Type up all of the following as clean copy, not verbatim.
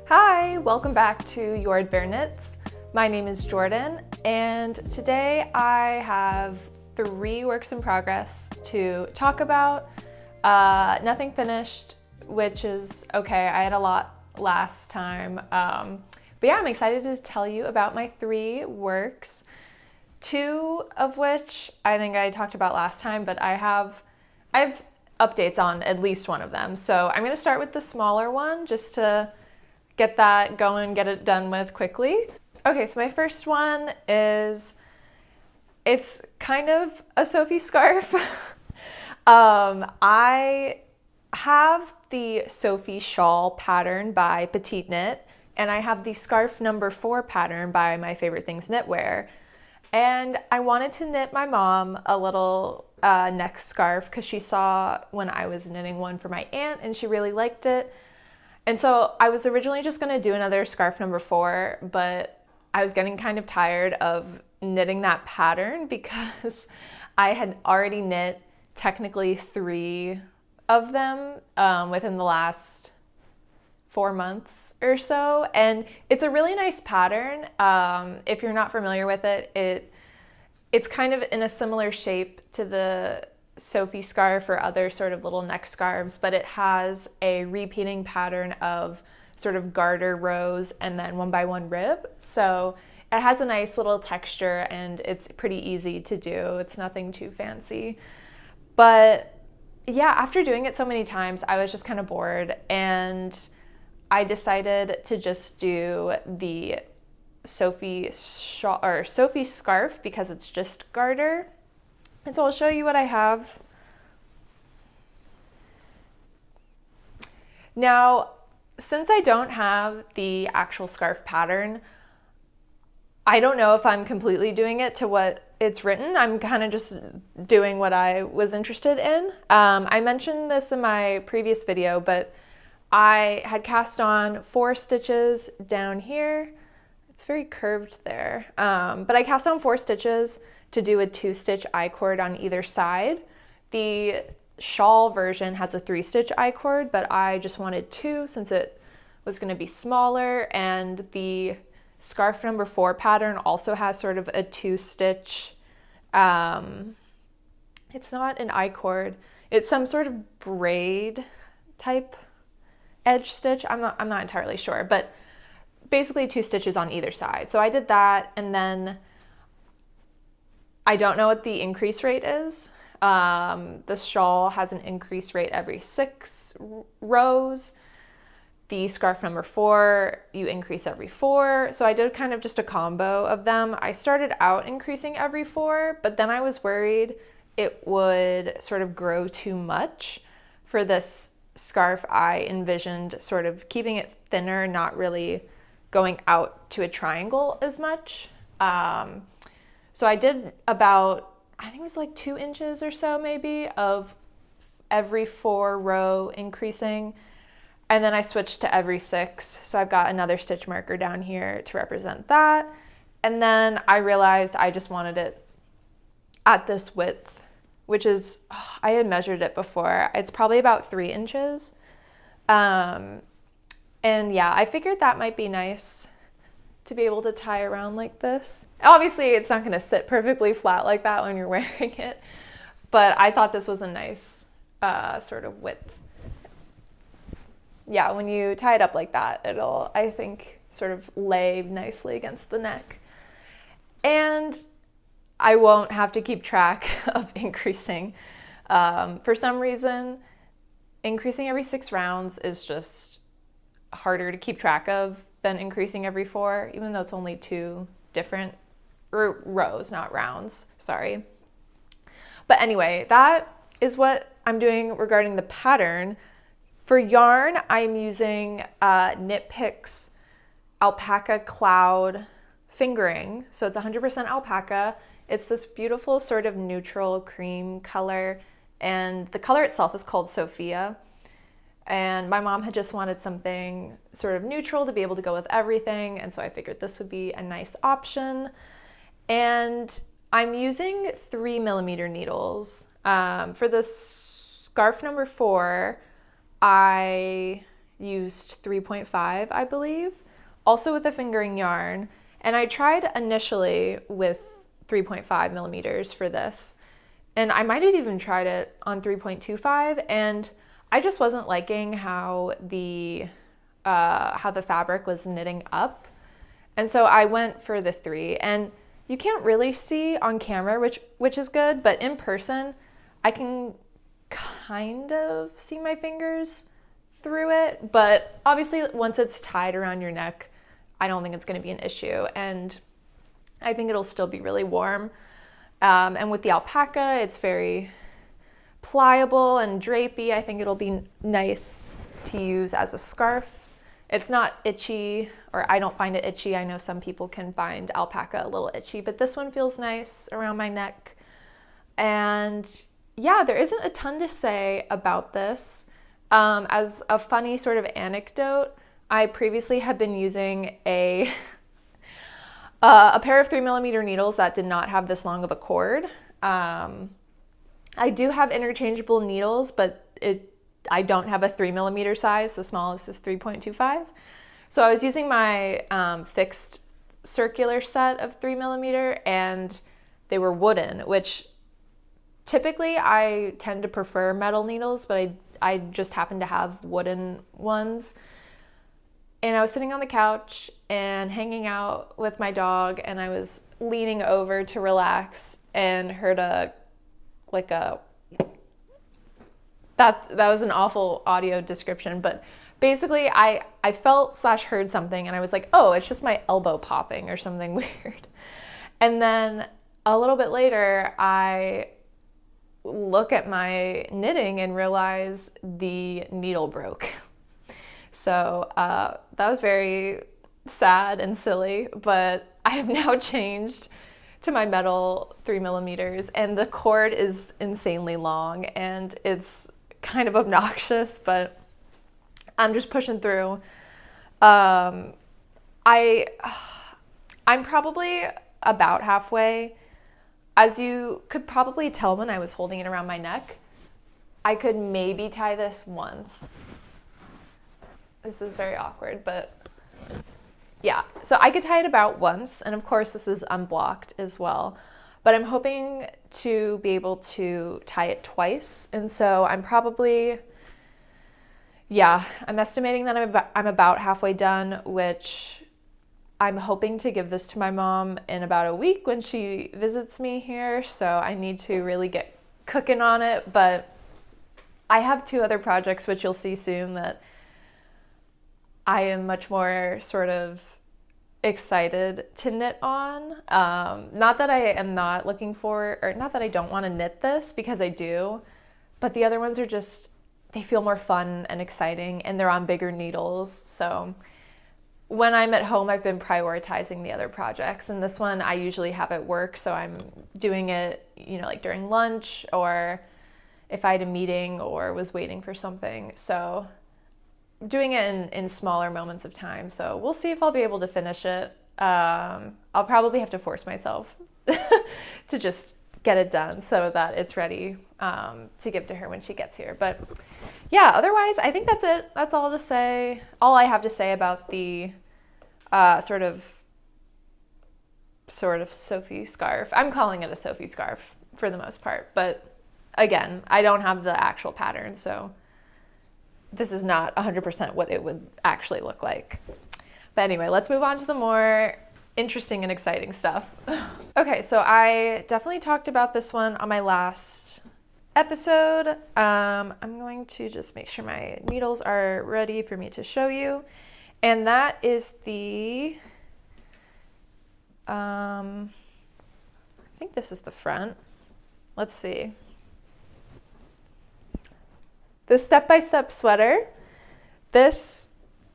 Hi, welcome back to Jordbær Knits. My name is Jordan, and today I have 3 works in progress to talk about. Nothing finished, which is okay. I had a lot last time. But yeah, I'm excited to tell you about my 3 works, 2 of which I think I talked about last time, but I have updates on at least one of them. So I'm going to start with the smaller one just to get that going, get it done with quickly. Okay, so my first one is, it's kind of a Sophie scarf. I have the Sophie shawl pattern by PetiteKnit, and I have the scarf number 4 pattern by My Favorite Things Knitwear. And I wanted to knit my mom a little neck scarf because she saw when I was knitting one for my aunt and she really liked it. And so I was originally just going to do another scarf number 4, but I was getting kind of tired of knitting that pattern because I had already knit technically 3 of them within the last 4 months or so. And it's a really nice pattern. If you're not familiar with it, it's kind of in a similar shape to the Sophie scarf or other sort of little neck scarves, but it has a repeating pattern of sort of garter rows and then 1x1 rib. So it has a nice little texture and it's pretty easy to do. It's nothing too fancy. But yeah, after doing it so many times, I was just kind of bored and I decided to just do the Sophie scarf because it's just garter. And so I'll show you what I have. Now, since I don't have the actual scarf pattern, I don't know if I'm completely doing it to what it's written. I'm kind of just doing what I was interested in. I mentioned this in my previous video, but I had cast on 4 stitches down here. It's very curved there. But I cast on 4 stitches to do a 2-stitch I-cord on either side. The shawl version has a 3-stitch I-cord, but I just wanted 2 since it was going to be smaller, and the scarf number 4 pattern also has sort of a 2-stitch, it's not an I-cord, it's some sort of braid type edge stitch. I'm not entirely sure, but basically 2 stitches on either side. So I did that, and then I don't know what the increase rate is. The shawl has an increase rate every 6 rows. The scarf number 4, you increase every 4. So I did kind of just a combo of them. I started out increasing every 4, but then I was worried it would sort of grow too much for this scarf. I envisioned sort of keeping it thinner, not really going out to a triangle as much. So I did about, I think it was like 2 inches or so maybe of every 4 row increasing. And then I switched to every 6. So I've got another stitch marker down here to represent that. And then I realized I just wanted it at this width, which is, I had measured it before. It's probably about 3 inches. And yeah, I figured that might be nice to be able to tie around like this. Obviously, it's not going to sit perfectly flat like that when you're wearing it, but I thought this was a nice sort of width. Yeah, when you tie it up like that, it'll, I think, sort of lay nicely against the neck. And I won't have to keep track of increasing. For some reason, increasing every 6 rounds is just harder to keep track of than increasing every 4, even though it's only 2 different rows, not rounds, sorry. But anyway, that is what I'm doing regarding the pattern. For yarn, I'm using Knit Picks Alpaca Cloud fingering. So it's 100% alpaca. It's this beautiful sort of neutral cream color, and the color itself is called Sophia. And my mom had just wanted something sort of neutral to be able to go with everything, and so I figured this would be a nice option. And I'm using 3mm needles. For the scarf number 4, I used 3.5, I believe, also with a fingering yarn. And I tried initially with 3.5 millimeters for this. And I might have even tried it on 3.25, and I just wasn't liking how the fabric was knitting up. And so I went for the 3. And you can't really see on camera, which is good, but in person, I can kind of see my fingers through it. But obviously, once it's tied around your neck, I don't think it's going to be an issue. And I think it'll still be really warm. And with the alpaca, it's very pliable and drapey. I think it'll be nice to use as a scarf. It's not itchy, or I don't find it itchy. I know some people can find alpaca a little itchy, but this one feels nice around my neck. And yeah, there isn't a ton to say about this. As a funny sort of anecdote, I previously had been using a pair of 3mm needles that did not have this long of a cord. I do have interchangeable needles, but I don't have a 3mm size. The smallest is 3.25. So I was using my fixed circular set of 3mm, and they were wooden, which typically I tend to prefer metal needles, but I just happen to have wooden ones. And I was sitting on the couch and hanging out with my dog, and I was leaning over to relax and heard that was an awful audio description, but basically I felt/heard something, and I was like, oh, it's just my elbow popping or something weird. And then a little bit later, I look at my knitting and realize the needle broke. So that was very sad and silly, but I have now changed to my metal 3mm, and the cord is insanely long, and it's kind of obnoxious, but I'm just pushing through. I'm probably about halfway. As you could probably tell when I was holding it around my neck, I could maybe tie this once. This is very awkward, but yeah. So I could tie it about once, and of course this is unblocked as well. But I'm hoping to be able to tie it twice, and so I'm probably, I'm estimating that I'm about halfway done, which I'm hoping to give this to my mom in about a week when she visits me here, so I need to really get cooking on it. But I have 2 other projects, which you'll see soon, that I am much more sort of excited to knit on. Not that I am not looking for, or not that I don't want to knit this, because I do, but the other ones are just, they feel more fun and exciting, and they're on bigger needles. So when I'm at home, I've been prioritizing the other projects, and this one I usually have at work, so I'm doing it, like during lunch, or if I had a meeting or was waiting for something. So doing it in smaller moments of time. So we'll see if I'll be able to finish it. I'll probably have to force myself to just get it done so that it's ready to give to her when she gets here. But yeah, otherwise, I think that's it. That's all I have to say about the sort of Sophie scarf. I'm calling it a Sophie scarf for the most part. But again, I don't have the actual pattern, so this is not 100% what it would actually look like. But anyway, let's move on to the more interesting and exciting stuff. Okay, so I definitely talked about this one on my last episode. I'm going to just make sure my needles are ready for me to show you. And that is the, I think this is the front. Let's see. The step-by-step sweater. This,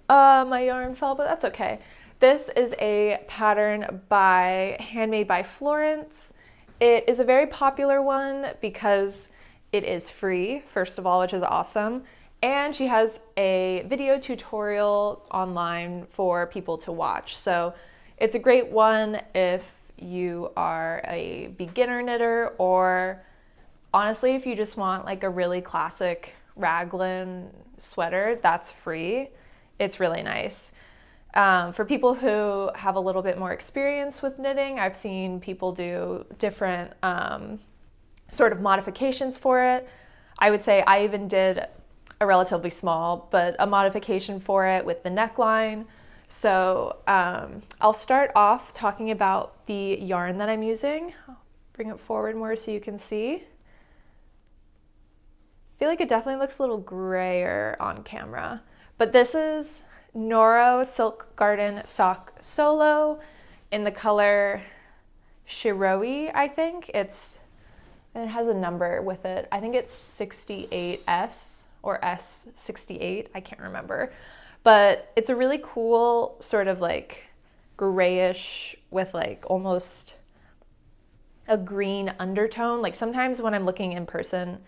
my yarn fell, but that's okay. This is a pattern handmade by Florence. It is a very popular one because it is free, first of all, which is awesome. And she has a video tutorial online for people to watch. So it's a great one if you are a beginner knitter, or honestly, if you just want like a really classic raglan sweater that's free. It's really nice. For people who have a little bit more experience with knitting, I've seen people do different sort of modifications for it. I would say I even did a relatively small, but a modification for it with the neckline. So I'll start off talking about the yarn that I'm using. I'll bring it forward more so you can see. I feel like it definitely looks a little grayer on camera, but this is Noro Silk Garden Sock Solo in the color Shiroi, I think. It has a number with it. I think it's 68S or S68, I can't remember. But it's a really cool sort of like grayish with like almost a green undertone. Like sometimes when I'm looking in person,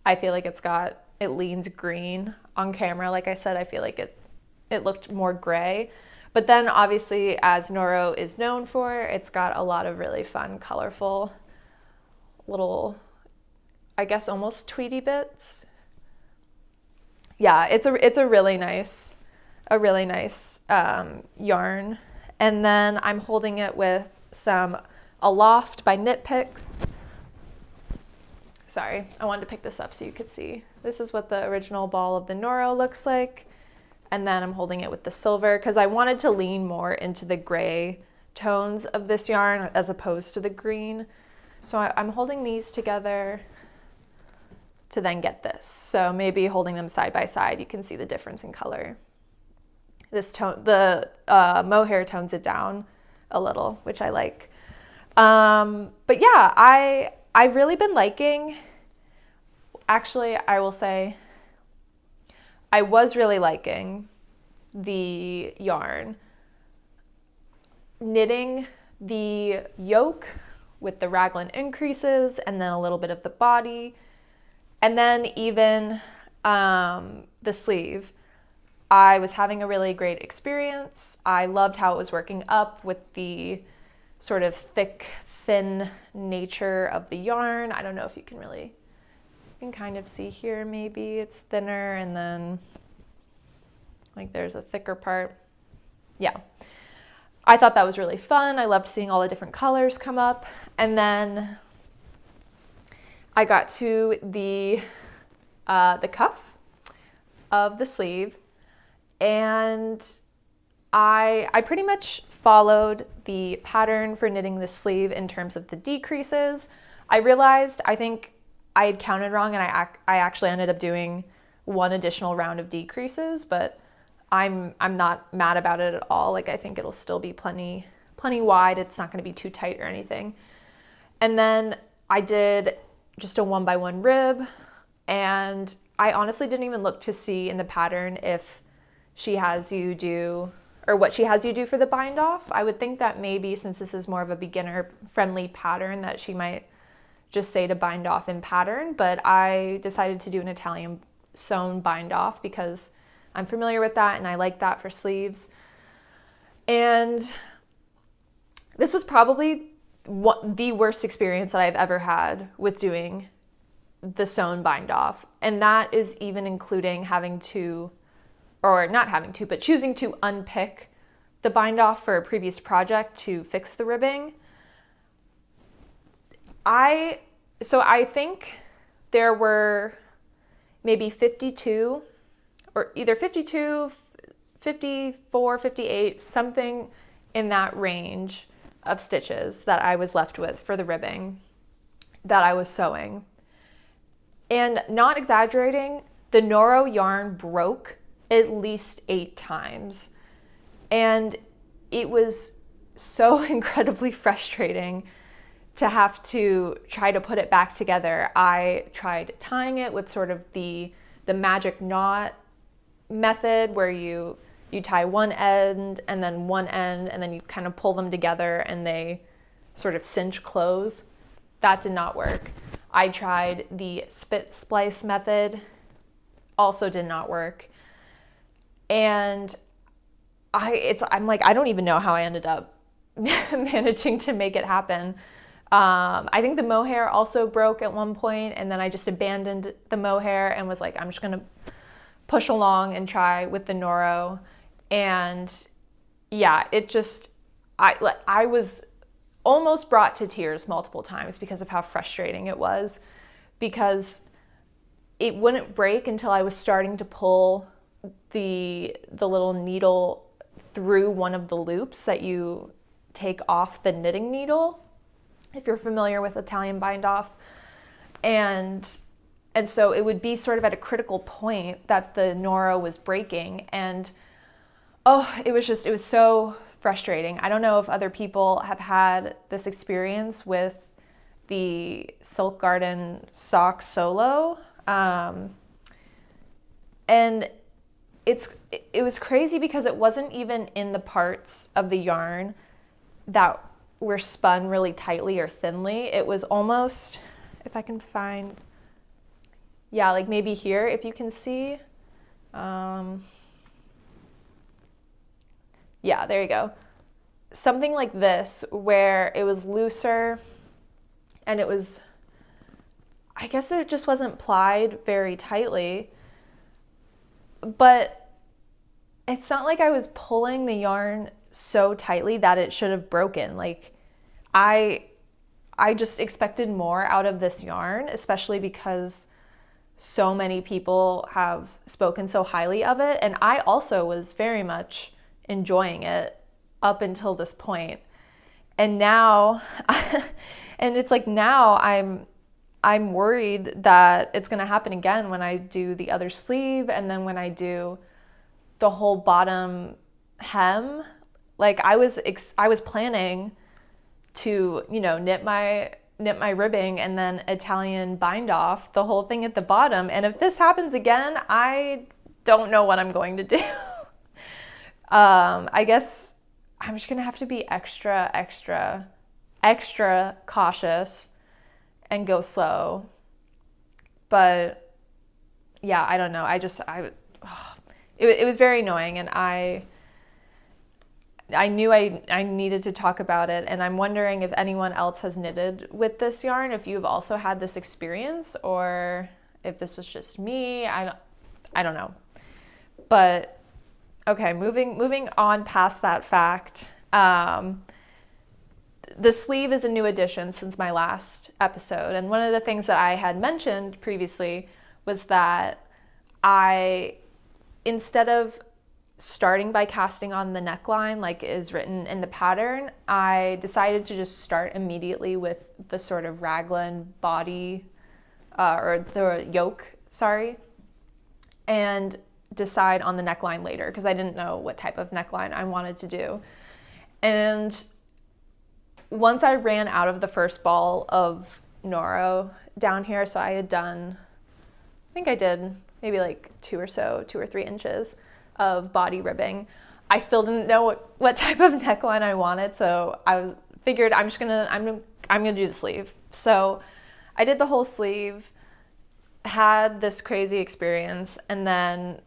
I feel like it leans green. On camera, like I said, I feel like it looked more gray. But then obviously, as Noro is known for, it's got a lot of really fun, colorful little, I guess almost tweedy bits. Yeah, it's a really nice yarn. And then I'm holding it with some Aloft by Knit Picks. Sorry, I wanted to pick this up so you could see. This is what the original ball of the Noro looks like. And then I'm holding it with the silver because I wanted to lean more into the gray tones of this yarn as opposed to the green. So I'm holding these together to then get this. So maybe holding them side by side, you can see the difference in color. This tone, the mohair tones it down a little, which I like. But yeah, I've really been liking, actually, I will say, I was really liking the yarn. Knitting the yoke with the raglan increases and then a little bit of the body. And then even the sleeve. I was having a really great experience. I loved how it was working up with the sort of thick, thin nature of the yarn. I don't know if you can kind of see here, maybe it's thinner and then like there's a thicker part. Yeah, I thought that was really fun. I loved seeing all the different colors come up. And then I got to the cuff of the sleeve, and I pretty much followed the pattern for knitting the sleeve in terms of the decreases. I realized, I think I had counted wrong, and I actually ended up doing one additional round of decreases, but I'm not mad about it at all. Like I think it'll still be plenty wide. It's not going to be too tight or anything. And then I did just a 1x1 rib, and I honestly didn't even look to see in the pattern if she has you do, or what she has you do for the bind off. I would think that maybe since this is more of a beginner friendly pattern that she might just say to bind off in pattern, but I decided to do an Italian sewn bind off because I'm familiar with that and I like that for sleeves. And this was probably the worst experience that I've ever had with doing the sewn bind off. And that is even including having to, or not having to, but choosing to unpick the bind off for a previous project to fix the ribbing. So I think there were maybe 52, or either 52, 54, 58, something in that range of stitches that I was left with for the ribbing that I was sewing. And not exaggerating, the Noro yarn broke at least 8 times. And it was so incredibly frustrating to have to try to put it back together. I tried tying it with sort of the magic knot method where you tie one end and then one end and then you kind of pull them together and they sort of cinch close. That did not work. I tried the spit splice method, also did not work. And I'm like, I don't even know how I ended up managing to make it happen. I think the mohair also broke at one point, and then I just abandoned the mohair and was like, I'm just gonna push along and try with the Noro. And yeah, I was almost brought to tears multiple times because of how frustrating it was, because it wouldn't break until I was starting to pull the little needle through one of the loops that you take off the knitting needle, if you're familiar with Italian bind off. And so it would be sort of at a critical point that the Noro was breaking, and it was so frustrating. I don't know if other people have had this experience with the Silk Garden Sock Solo. And it was crazy because it wasn't even in the parts of the yarn that were spun really tightly or thinly. It was almost, if I can find, yeah, like maybe here, if you can see. Yeah, there you go. Something like this, where it was looser and it was, I guess it just wasn't plied very tightly, but it's not like I was pulling the yarn so tightly that it should have broken. Like I just expected more out of this yarn, especially because so many people have spoken so highly of it. And I also was very much enjoying it up until this point. And now, and it's like now I'm worried that it's going to happen again when I do the other sleeve, and then when I do the whole bottom hem. Like I was planning to, knit my ribbing and then Italian bind off the whole thing at the bottom. And if this happens again, I don't know what I'm going to do. I guess I'm just gonna have to be extra cautious and go slow. But yeah, I don't know. It was very annoying, and I knew I needed to talk about it, and I'm wondering if anyone else has knitted with this yarn, if you've also had this experience, or if this was just me. I don't know. But okay, moving on past that fact. The sleeve is a new addition since my last episode, and one of the things that I had mentioned previously was that instead of starting by casting on the neckline like is written in the pattern, I decided to just start immediately with the sort of raglan body, or the yoke, and decide on the neckline later, because I didn't know what type of neckline I wanted to do. And once I ran out of the first ball of Noro down here, so I think I did maybe like 2 or 3 inches of body ribbing, I still didn't know what type of neckline I wanted, so I figured I'm gonna do the sleeve. So I did the whole sleeve, had this crazy experience, and then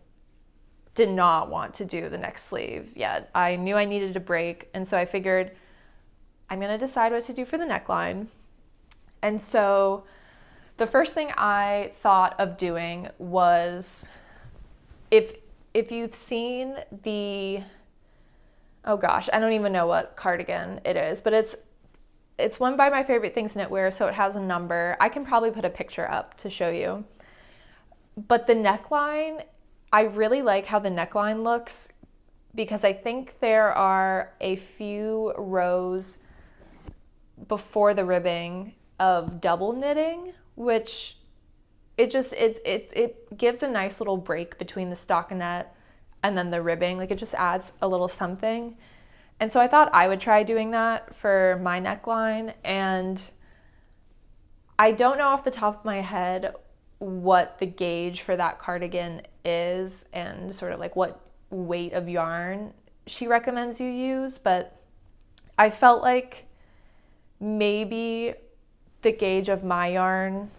did not want to do the next sleeve yet. I knew I needed a break, and so I figured I'm gonna decide what to do for the neckline. And so the first thing I thought of doing was, if you've seen oh gosh, I don't even know what cardigan it is, but it's one by My Favorite Things Knitwear, so it has a number. I can probably put a picture up to show you. But the neckline, I really like how the neckline looks, because I think there are a few rows before the ribbing of double knitting, which it gives a nice little break between the stockinette and then the ribbing. Like it just adds a little something. And so I thought I would try doing that for my neckline. And I don't know off the top of my head what the gauge for that cardigan is and sort of like what weight of yarn she recommends you use, but I felt like maybe the gauge of my yarn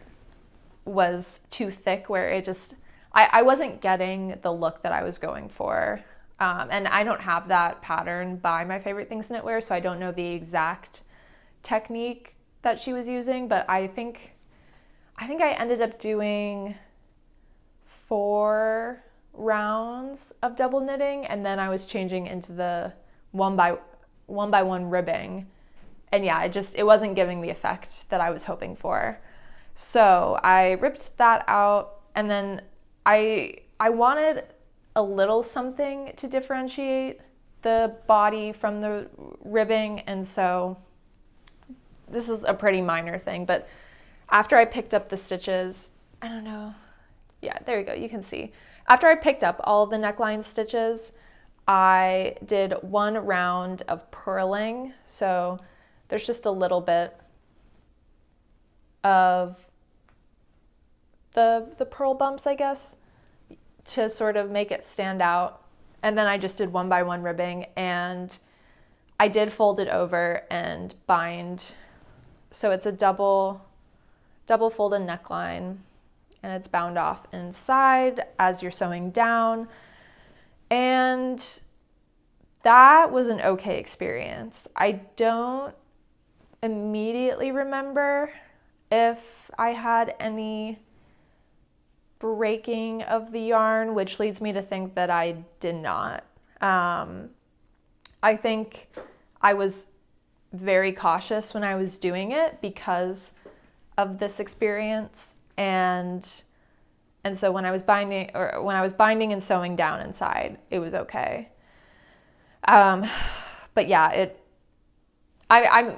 was too thick, where it just, I wasn't getting the look that I was going for. And I don't have that pattern by My Favorite Things Knitwear, so I don't know the exact technique that she was using, but I think I ended up doing 4 rounds of double knitting, and then I was changing into the one by one ribbing. And yeah, it wasn't giving the effect that I was hoping for. So I ripped that out, and then I wanted a little something to differentiate the body from the ribbing, and so this is a pretty minor thing, but after I picked up the stitches, I don't know, yeah, there you go, you can see. After I picked up all the neckline stitches, I did 1 round of purling, so there's just a little bit of the purl bumps, I guess, to sort of make it stand out. And then I just did 1 by 1 ribbing, and I did fold it over and bind. So it's a double folded neckline, and it's bound off inside as you're sewing down. And that was an okay experience. I don't immediately remember if I had any breaking of the yarn, which leads me to think that I did not. I think I was very cautious when I was doing it because of this experience, and so when I was binding and sewing down inside, it was okay. But yeah, I'm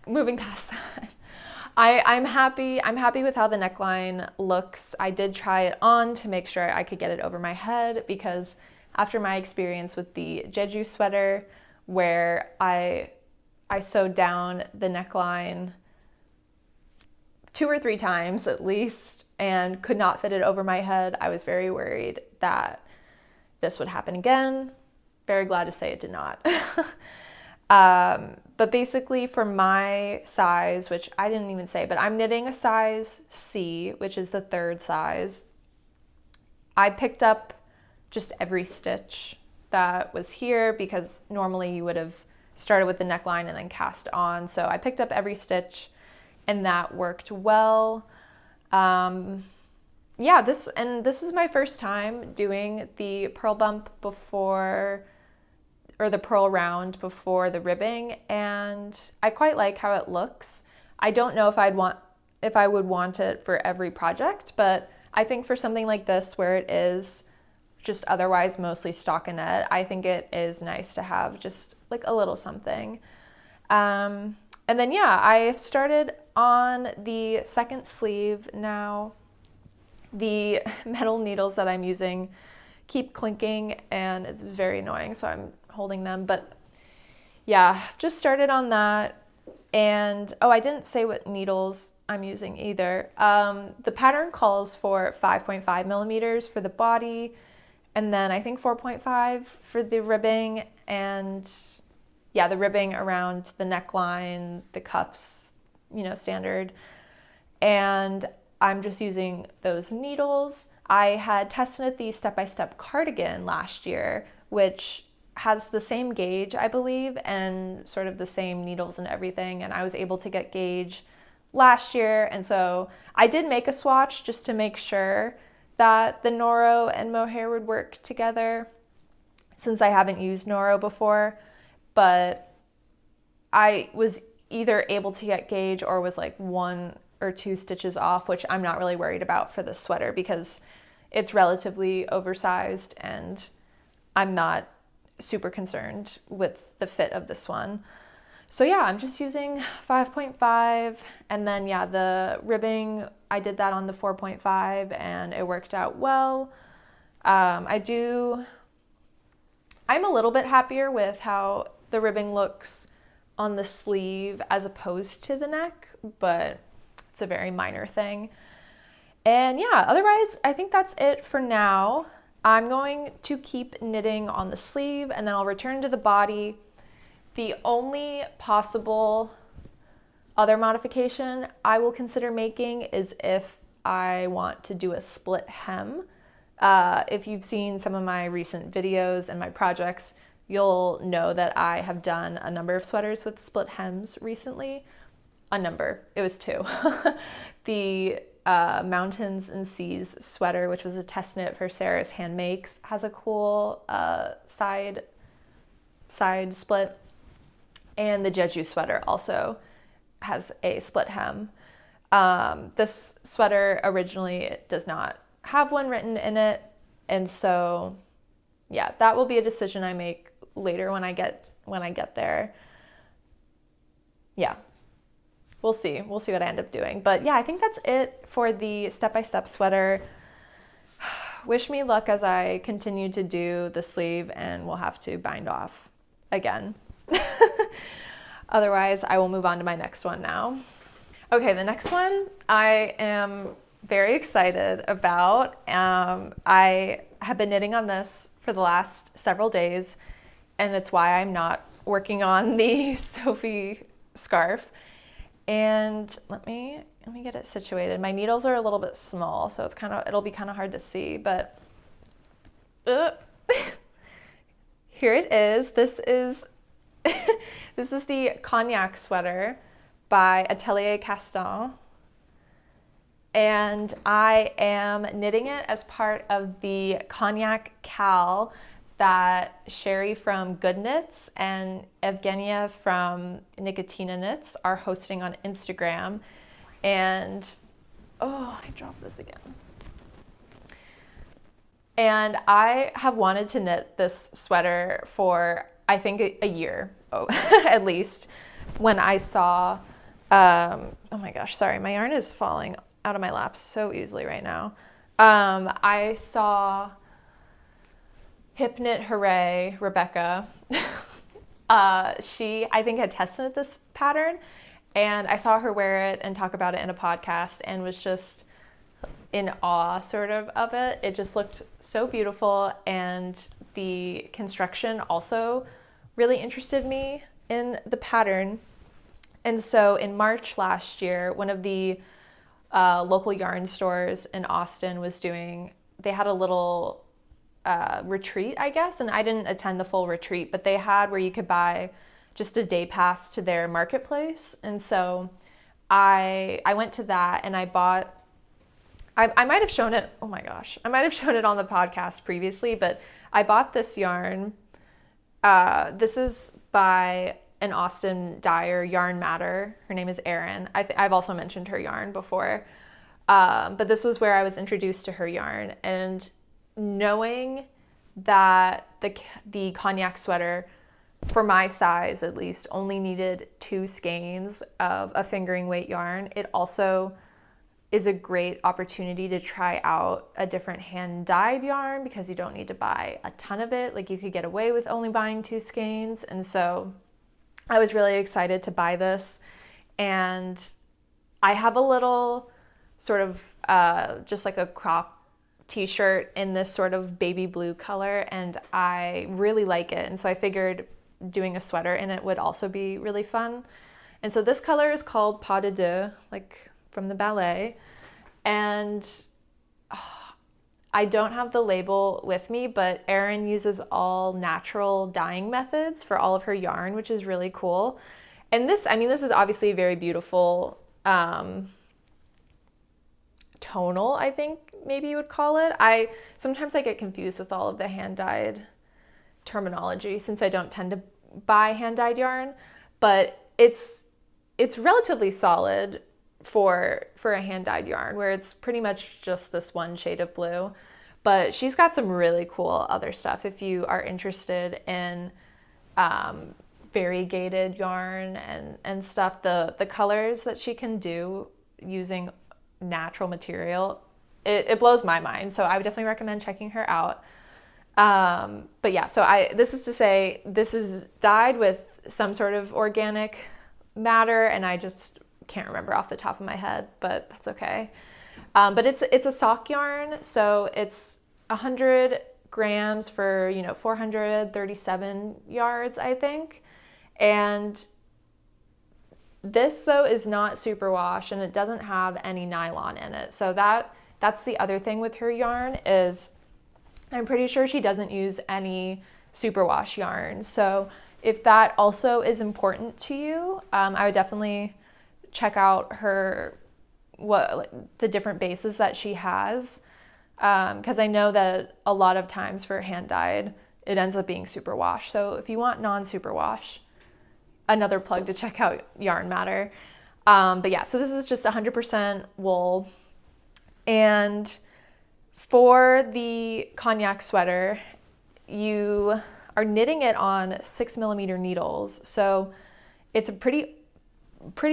moving past that. I'm happy with how the neckline looks. I did try it on to make sure I could get it over my head, because after my experience with the Jeju sweater, where I sewed down the neckline 2 or 3 times at least and could not fit it over my head, I was very worried that this would happen again. Very glad to say it did not. But basically for my size, which I didn't even say, but I'm knitting a size C, which is the 3rd size. I picked up just every stitch that was here, because normally you would have started with the neckline and then cast on. So I picked up every stitch, and that worked well. Yeah, this was my first time doing the purl bump before, or the purl round before the ribbing, and I quite like how it looks. I don't know if I would want it for every project, but I think for something like this where it is just otherwise mostly stockinette, I think it is nice to have just like a little something. And then yeah, I've started on the 2nd sleeve now. The metal needles that I'm using keep clinking, and it's very annoying, so I'm holding them. But yeah, just started on that. And oh, I didn't say what needles I'm using either. The pattern calls for 5.5 millimeters for the body, and then I think 4.5 for the ribbing, and yeah, the ribbing around the neckline, the cuffs, standard. And I'm just using those needles. I had test knit the step-by-step cardigan last year, which has the same gauge, I believe, and sort of the same needles and everything, and I was able to get gauge last year, and so I did make a swatch just to make sure that the Noro and mohair would work together, since I haven't used Noro before, but I was either able to get gauge or was like 1 or 2 stitches off, which I'm not really worried about for this sweater because it's relatively oversized and I'm not super concerned with the fit of this one. So yeah, I'm just using 5.5, and then yeah, the ribbing, I did that on the 4.5 and it worked out well. I'm a little bit happier with how the ribbing looks on the sleeve as opposed to the neck, but it's a very minor thing. And yeah, otherwise, I think that's it for now. I'm going to keep knitting on the sleeve and then I'll return to the body. The only possible other modification I will consider making is if I want to do a split hem. If you've seen some of my recent videos and my projects, you'll know that I have done a number of sweaters with split hems recently. A number, it was 2. The Mountains and Seas sweater, which was a test knit for Sarah's Hand Makes, has a cool side split. And the Jeju sweater also has a split hem. This sweater originally does not have one written in it. And so, yeah, that will be a decision I make later when I get there. Yeah, we'll see. We'll see what I end up doing. But yeah, I think that's it for the step-by-step sweater. Wish me luck as I continue to do the sleeve, and we'll have to bind off again. Otherwise, I will move on to my next one now. Okay, the next one I am very excited about. I have been knitting on this for the last several days, and it's why I'm not working on the Sophie scarf. And let me get it situated. My needles are a little bit small, so it'll be kind of hard to see, but here it is. This is the Cognac sweater by Atelier Castin. And I am knitting it as part of the Cognac Cal that Sherry from Good Knits and Evgenia from Nicotina Knits are hosting on Instagram. And, oh, I dropped this again. And I have wanted to knit this sweater for, I think, a year, at least, when I saw, oh my gosh, sorry, my yarn is falling out of my lap so easily right now. I saw Hip Knit Hooray, Rebecca. She, I think, had tested this pattern, and I saw her wear it and talk about it in a podcast and was just in awe sort of it. It just looked so beautiful, and the construction also really interested me in the pattern. And so in March last year, one of the local yarn stores in Austin they had a little retreat, I guess, and I didn't attend the full retreat, but they had where you could buy just a day pass to their marketplace. And so I went to that, and I bought, I might have shown it, oh my gosh, I might have shown it on the podcast previously, but I bought this yarn. This is by an Austin dyer, Yarn Matter. Her name is Erin. I've also mentioned her yarn before, but this was where I was introduced to her yarn. And knowing that the Cognac sweater, for my size at least, only needed 2 skeins of a fingering weight yarn, it also is a great opportunity to try out a different hand-dyed yarn because you don't need to buy a ton of it. Like, you could get away with only buying 2 skeins. And so I was really excited to buy this. And I have a little sort of just like a crop t-shirt in this sort of baby blue color, and I really like it. And so I figured doing a sweater in it would also be really fun. And so this color is called Pas de Deux, like from the ballet. And I don't have the label with me, but Erin uses all natural dyeing methods for all of her yarn, which is really cool. And this is obviously a very beautiful tonal, I think maybe you would call it. Sometimes I get confused with all of the hand-dyed terminology since I don't tend to buy hand-dyed yarn, but it's relatively solid for a hand-dyed yarn, where it's pretty much just this one shade of blue. But she's got some really cool other stuff if you are interested in variegated yarn and stuff. The colors that she can do using natural material, it blows my mind. So I would definitely recommend checking her out. But yeah, so this is to say this is dyed with some sort of organic matter, and I just can't remember off the top of my head, but that's okay. But it's a sock yarn, so it's 100 grams for 437 yards, I think. And this though is not superwash, and it doesn't have any nylon in it. So that's the other thing with her yarn, is I'm pretty sure she doesn't use any superwash yarn. So if that also is important to you, I would definitely check out the different bases that she has. Because I know that a lot of times for hand dyed, it ends up being superwash. So if you want non-superwash, another plug to check out Yarn Matter. But yeah, so this is just 100% wool. And for the Cognac sweater, you are knitting it on 6mm needles. So it's a pretty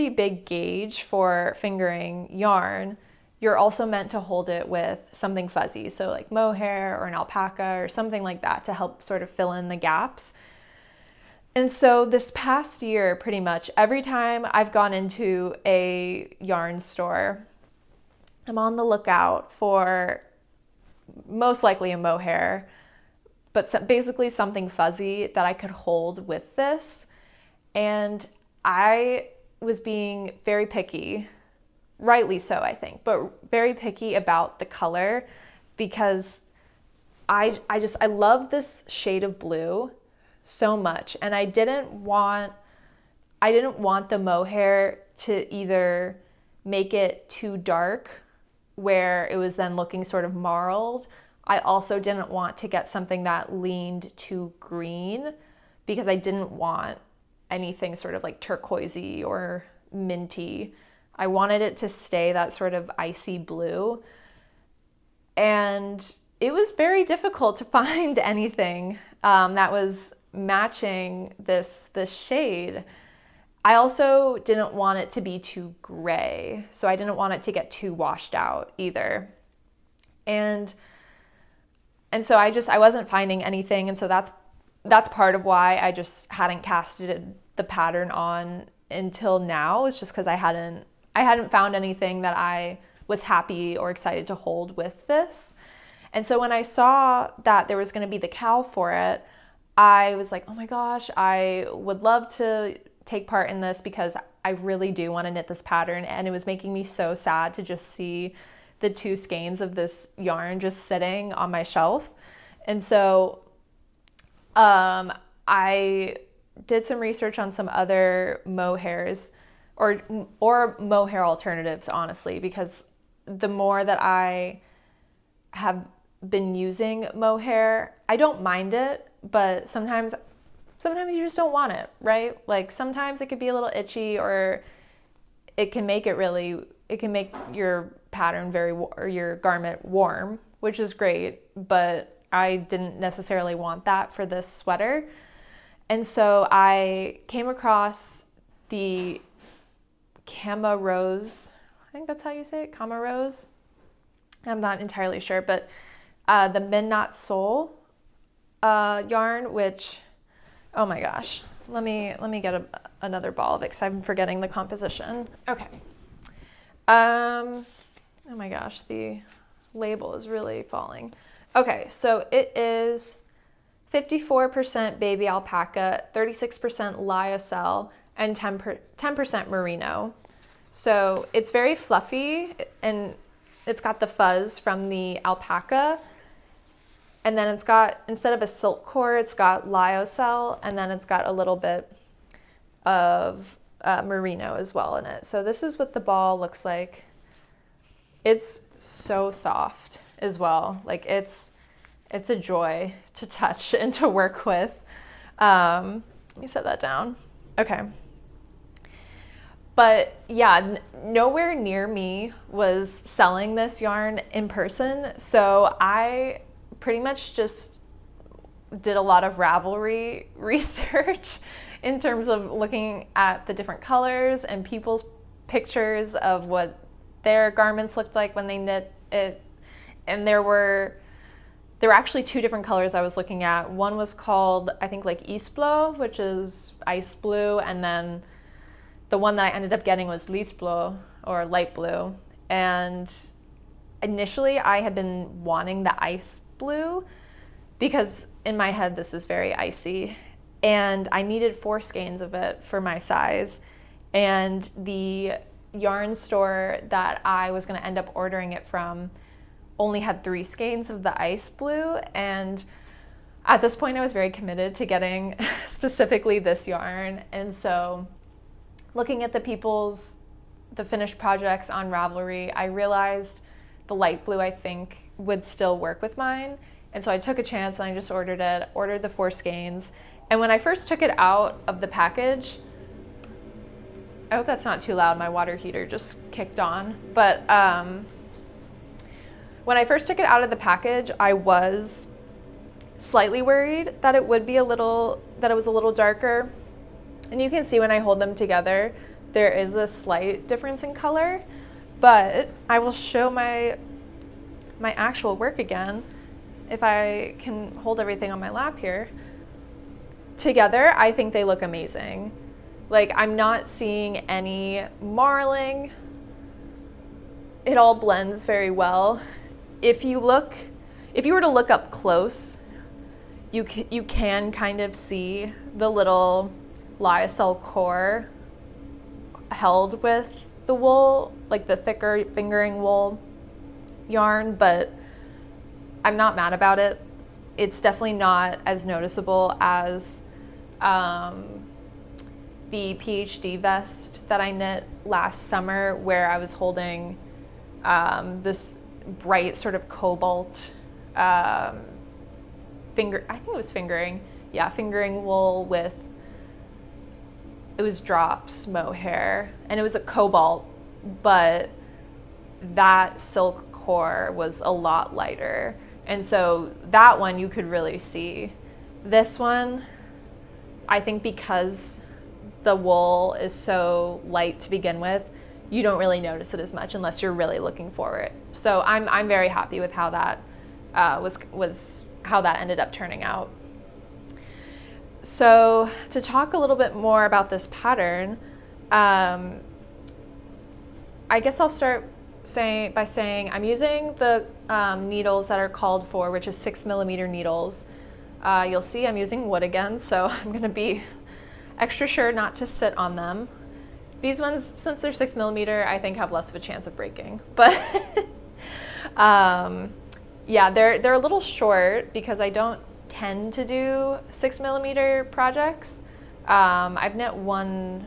big gauge for fingering yarn. You're also meant to hold it with something fuzzy, so like mohair or an alpaca or something like that to help sort of fill in the gaps. And so this past year, pretty much every time I've gone into a yarn store, I'm on the lookout for most likely a mohair, but basically something fuzzy that I could hold with this. And I was being very picky, rightly so, I think, but very picky about the color because I love this shade of blue so much, and I didn't want the mohair to either make it too dark where it was then looking sort of marled. I also didn't want to get something that leaned too green because I didn't want anything sort of like turquoisey or minty. I wanted it to stay that sort of icy blue. And it was very difficult to find anything that was matching this shade. I also didn't want it to be too gray, so I didn't want it to get too washed out either. And so I wasn't finding anything, and so that's part of why I just hadn't casted the pattern on until now. It's just because I hadn't found anything that I was happy or excited to hold with this. And so when I saw that there was going to be the cowl for it, I was like, oh my gosh, I would love to take part in this because I really do want to knit this pattern. And it was making me so sad to just see the 2 skeins of this yarn just sitting on my shelf. And so I did some research on some other mohairs or mohair alternatives, honestly, because the more that I have been using mohair, I don't mind it, but sometimes you just don't want it, right? Like sometimes it could be a little itchy, or it can make your pattern or your garment warm, which is great, but I didn't necessarily want that for this sweater. And so I came across the CaMaRose, I think that's how you say it, CaMaRose. I'm not entirely sure, but the Midnatssol yarn, which, oh my gosh, let me get another ball of it because I'm forgetting the composition. Okay. Oh my gosh, the label is really falling. Okay, so it is 54% baby alpaca, 36% lyocell, and 10% merino. So it's very fluffy, and it's got the fuzz from the alpaca. And then it's got, instead of a silk core, it's got lyocell, and then it's got a little bit of merino as well in it. So this is what the ball looks like. It's so soft as well. Like it's a joy to touch and to work with. Let me set that down. Okay. But yeah, nowhere near me was selling this yarn in person. So I pretty much just did a lot of Ravelry research in terms of looking at the different colors and people's pictures of what their garments looked like when they knit it. And there were actually 2 different colors I was looking at. One was called, I think, like Lysblå, which is ice blue, and then the one that I ended up getting was Lysblå, or light blue. And initially I had been wanting the ice blue because in my head this is very icy, and I needed 4 skeins of it for my size. And the yarn store that I was going to end up ordering it from only had 3 skeins of the ice blue, and at this point I was very committed to getting specifically this yarn. And so looking at the finished projects on Ravelry, I realized the light blue I think would still work with mine. And so I took a chance and I just ordered the 4 skeins. And when I first took it out of the package, I hope that's not too loud, my water heater just kicked on. But when I first took it out of the package, I was slightly worried that it was a little darker. And you can see when I hold them together, there is a slight difference in color, but I will show my actual work again if I can hold everything on my lap here. Together, I think they look amazing. Like, I'm not seeing any marling. It all blends very well. If you were to look up close, you can kind of see the little lyocell core held with the wool, like the thicker fingering wool yarn, but I'm not mad about it. It's definitely not as noticeable as the PhD vest that I knit last summer, where I was holding this bright sort of cobalt fingering wool with, it was drops mohair, and it was a cobalt, but that silk core was a lot lighter. And so that one you could really see. This one, I think because the wool is so light to begin with, you don't really notice it as much unless you're really looking for it. So I'm very happy with how that was how that ended up turning out. So to talk a little bit more about this pattern, I guess I'll start by saying I'm using the needles that are called for, which is 6mm needles. You'll see I'm using wood again, so I'm going to be extra sure not to sit on them. These ones, since they're 6mm, I think have less of a chance of breaking. But yeah, they're a little short because I don't tend to do 6mm projects. I've knit one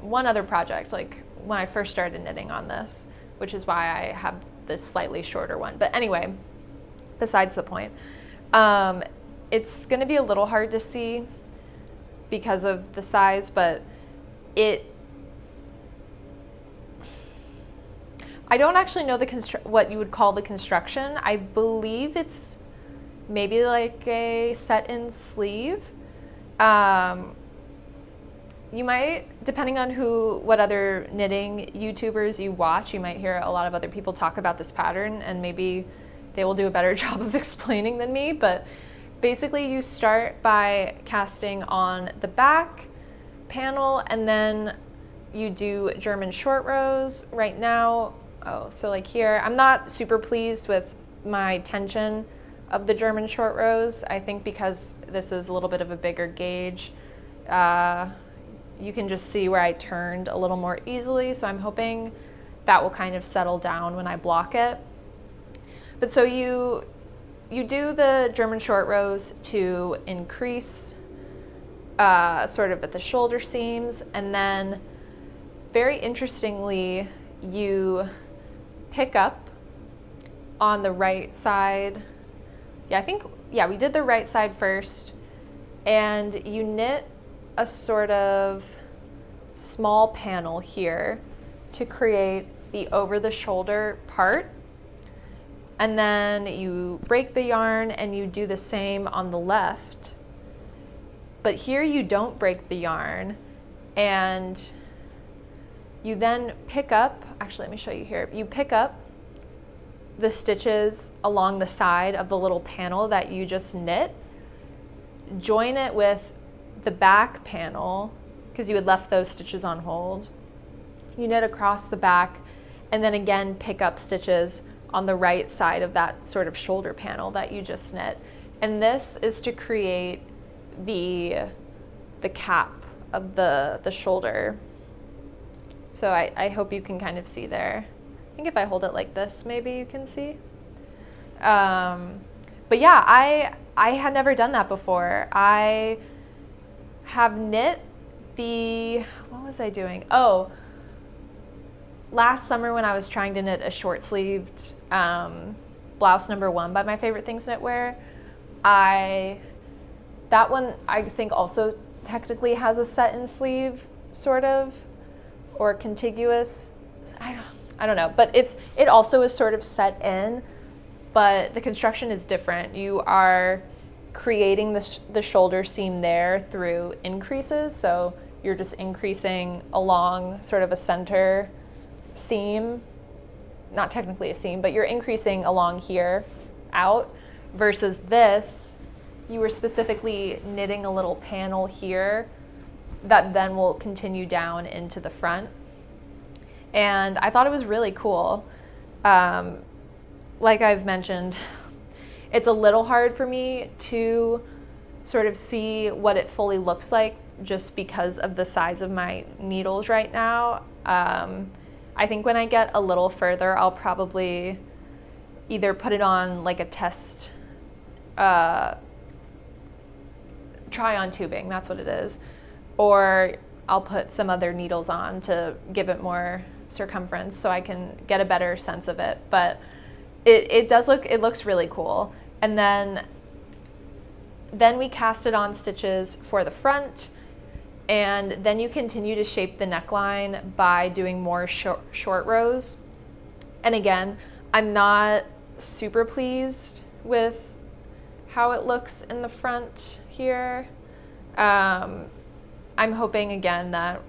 other project, like when I first started knitting on this, which is why I have this slightly shorter one. But anyway, besides the point, it's going to be a little hard to see because of the size, but I don't actually know what you would call the construction. I believe it's maybe like a set-in sleeve. You might, depending on what other knitting YouTubers you watch, you might hear a lot of other people talk about this pattern, and maybe they will do a better job of explaining than me. But basically you start by casting on the back panel, and then you do German short rows right now. So like here, I'm not super pleased with my tension of the German short rows. I think because this is a little bit of a bigger gauge, you can just see where I turned a little more easily. So I'm hoping that will kind of settle down when I block it. But so you do the German short rows to increase sort of at the shoulder seams, and then very interestingly, you pick up on the right side. We did the right side first, and you knit a sort of small panel here to create the over the shoulder part. And then you break the yarn and you do the same on the left. But here you don't break the yarn, and you then pick up, actually let me show you here, you pick up the stitches along the side of the little panel that you just knit, join it with the back panel, because you had left those stitches on hold. You knit across the back, and then again pick up stitches on the right side of that sort of shoulder panel that you just knit. And this is to create the cap of the shoulder. So I hope you can kind of see there. I think if I hold it like this, maybe you can see. But yeah, I had never done that before. I have knit what was I doing? Oh, last summer when I was trying to knit a short-sleeved blouse number 1 by My Favorite Things Knitwear, that one I think also technically has a set-in sleeve, sort of, or contiguous. I don't know, but it also is sort of set in, but the construction is different. You are creating the shoulder seam there through increases, so you're just increasing along sort of a center seam, not technically a seam, but you're increasing along here out, versus this, you were specifically knitting a little panel here that then will continue down into the front. And I thought it was really cool. Like I've mentioned, it's a little hard for me to sort of see what it fully looks like just because of the size of my needles right now. I think when I get a little further, I'll probably either put it on like a test, try on tubing, that's what it is, or I'll put some other needles on to give it more circumference so I can get a better sense of it. But it looks really cool. And then we casted on stitches for the front, and then you continue to shape the neckline by doing more short rows. And again, I'm not super pleased with how it looks in the front here. I'm hoping again that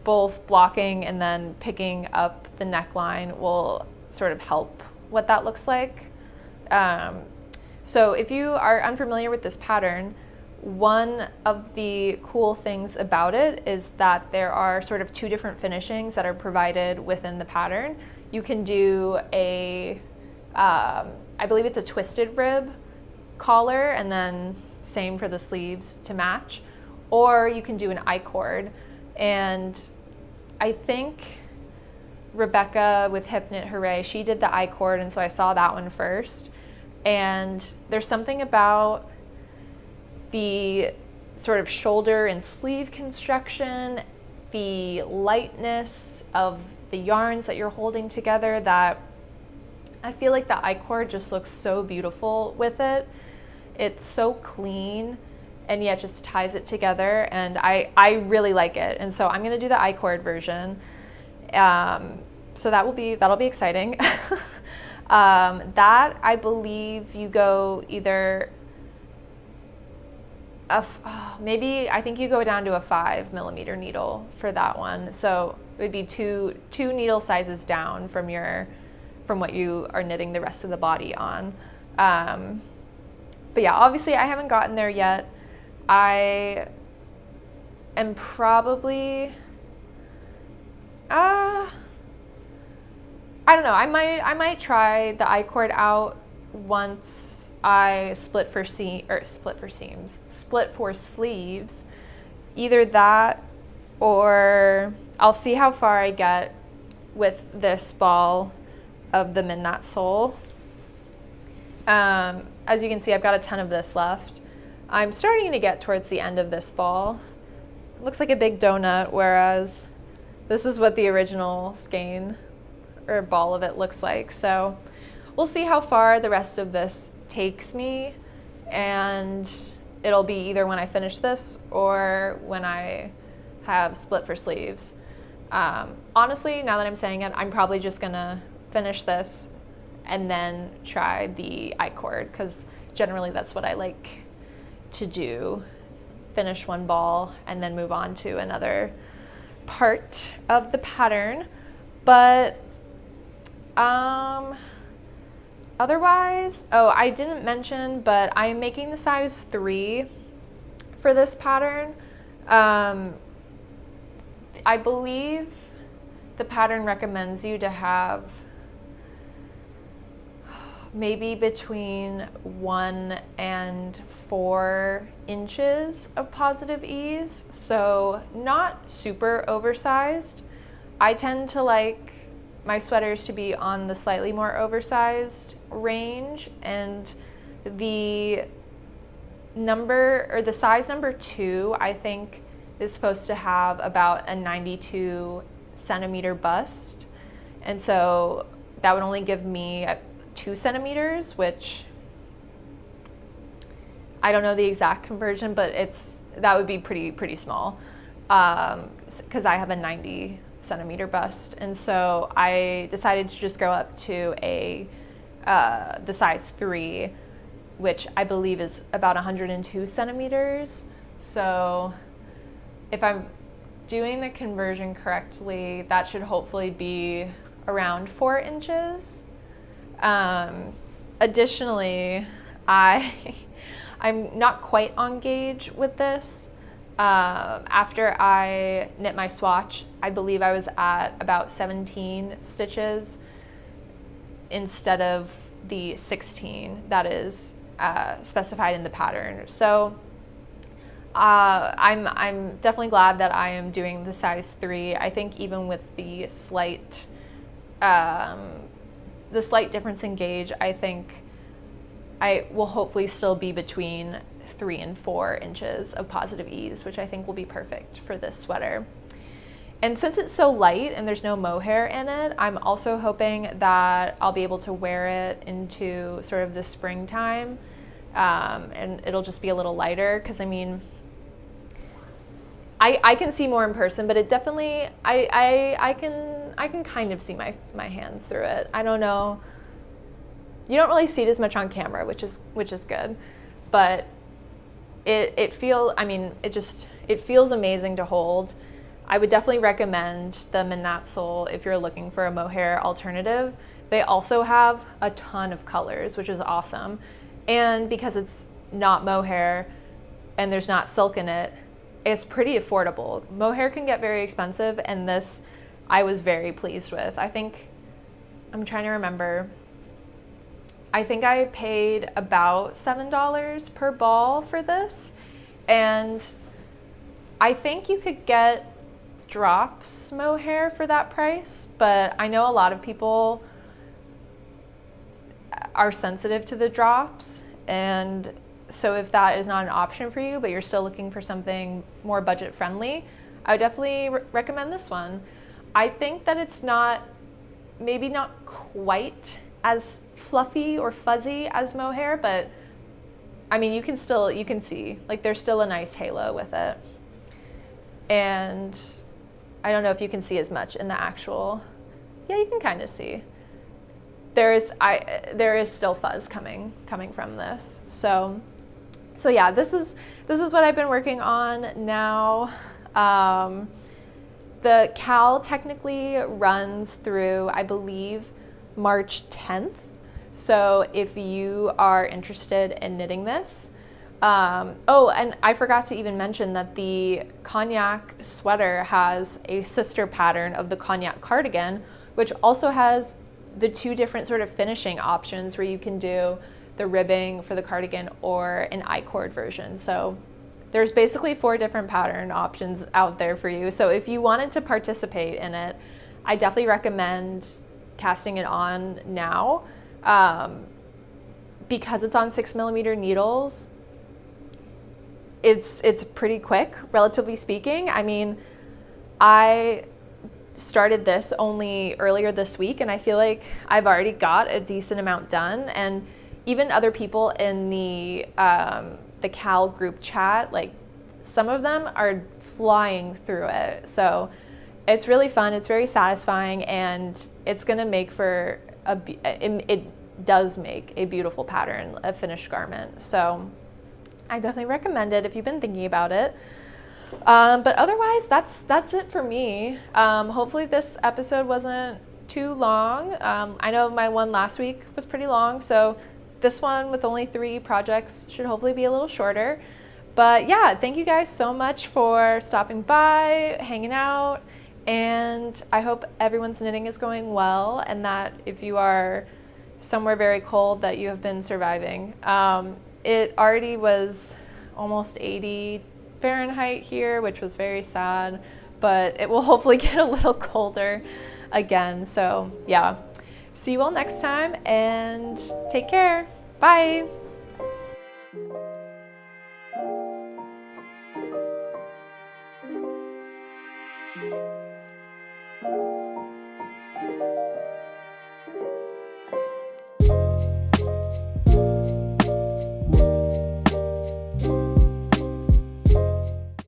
both blocking and then picking up the neckline will sort of help what that looks like. So if you are unfamiliar with this pattern, one of the cool things about it is that there are sort of 2 different finishings that are provided within the pattern. You can do I believe it's a twisted rib collar, and then same for the sleeves to match, or you can do an I-cord. And I think Rebecca with Hip Knit Hooray, she did the I-cord, and so I saw that one first. And there's something about the sort of shoulder and sleeve construction, the lightness of the yarns that you're holding together, that I feel like the I-cord just looks so beautiful with it. It's so clean and yet just ties it together, and I really like it. And so I'm gonna do the I-cord version. So that'll be exciting. That, I believe you go either I think you go down to a 5mm needle for that one. So it would be two needle sizes down from what you are knitting the rest of the body on. But yeah, obviously I haven't gotten there yet. I am probably, I don't know, I might try the I-cord out once I split for sleeves. Either that, or I'll see how far I get with this ball of the Midnatssol. As you can see, I've got a ton of this left. I'm starting to get towards the end of this ball. It looks like a big donut, whereas this is what the original skein or ball of it looks like. So we'll see how far the rest of this takes me, and it'll be either when I finish this or when I have split for sleeves. Honestly, now that I'm saying it, I'm probably just gonna finish this and then try the I-cord, because generally that's what I like to do. Finish one ball and then move on to another part of the pattern. But otherwise, I didn't mention, but I'm making the size 3 for this pattern. I believe the pattern recommends you to have maybe between 1 and 4 inches of positive ease, so not super oversized. I tend to like my sweaters to be on the slightly more oversized range, and The number, or the size number 2, I think is supposed to have about a 92 centimeter bust. And so that would only give me 2 centimeters, which I don't know the exact conversion, but that would be pretty small, because I have a 90 centimeter bust. And so I decided to just go up to the size 3, which I believe is about 102 centimeters. So if I'm doing the conversion correctly, that should hopefully be around 4 inches. Additionally, I'm not quite on gauge with this. After I knit my swatch, I believe I was at about 17 stitches instead of the 16 that is specified in the pattern. So I'm definitely glad that I am doing the size 3. I think even with the slight difference in gauge, I think I will hopefully still be between 3 and 4 inches of positive ease, which I think will be perfect for this sweater. And since it's so light and there's no mohair in it, I'm also hoping that I'll be able to wear it into sort of the springtime, and it'll just be a little lighter, because I mean, I can see more in person, but it definitely, I can kind of see my hands through it. I don't know. You don't really see it as much on camera, which is good, but it feels amazing to hold. I would definitely recommend the Midnatssol if you're looking for a mohair alternative. They also have a ton of colors, which is awesome. And because it's not mohair and there's not silk in it, it's pretty affordable. Mohair can get very expensive, and this I was very pleased with. I'm trying to remember. I think I paid about $7 per ball for this, and I think you could get drops mohair for that price, but I know a lot of people are sensitive to the drops, and so if that is not an option for you, but you're still looking for something more budget friendly, I would definitely recommend this one. I think that it's maybe not quite as fluffy or fuzzy as mohair, but I mean, you can see, like, there's still a nice halo with it. And I don't know if you can see as much in the actual, yeah, you can kind of see. There is still fuzz coming from this. So yeah, this is what I've been working on now. The CAL technically runs through, I believe, March 10th. So if you are interested in knitting this, oh, and I forgot to even mention that the Cognac sweater has a sister pattern of the Cognac cardigan, which also has the 2 different sort of finishing options where you can do the ribbing for the cardigan or an I-cord version. So there's basically 4 different pattern options out there for you. So if you wanted to participate in it, I definitely recommend casting it on now, because it's on 6mm needles. It's pretty quick, relatively speaking. I mean, I started this only earlier this week, and I feel like I've already got a decent amount done. And even other people in the CAL group chat, like, some of them are flying through it. So it's really fun. It's very satisfying, and it's gonna make for it does make a beautiful pattern, a finished garment. So I definitely recommend it if you've been thinking about it. But otherwise, that's it for me. Hopefully this episode wasn't too long. I know my one last week was pretty long, so this one with only 3 projects should hopefully be a little shorter. But yeah, thank you guys so much for stopping by, hanging out, and I hope everyone's knitting is going well, and that if you are somewhere very cold, that you have been surviving. It already was almost 80 Fahrenheit here, which was very sad, but it will hopefully get a little colder again. So yeah, see you all next time, and take care. Bye.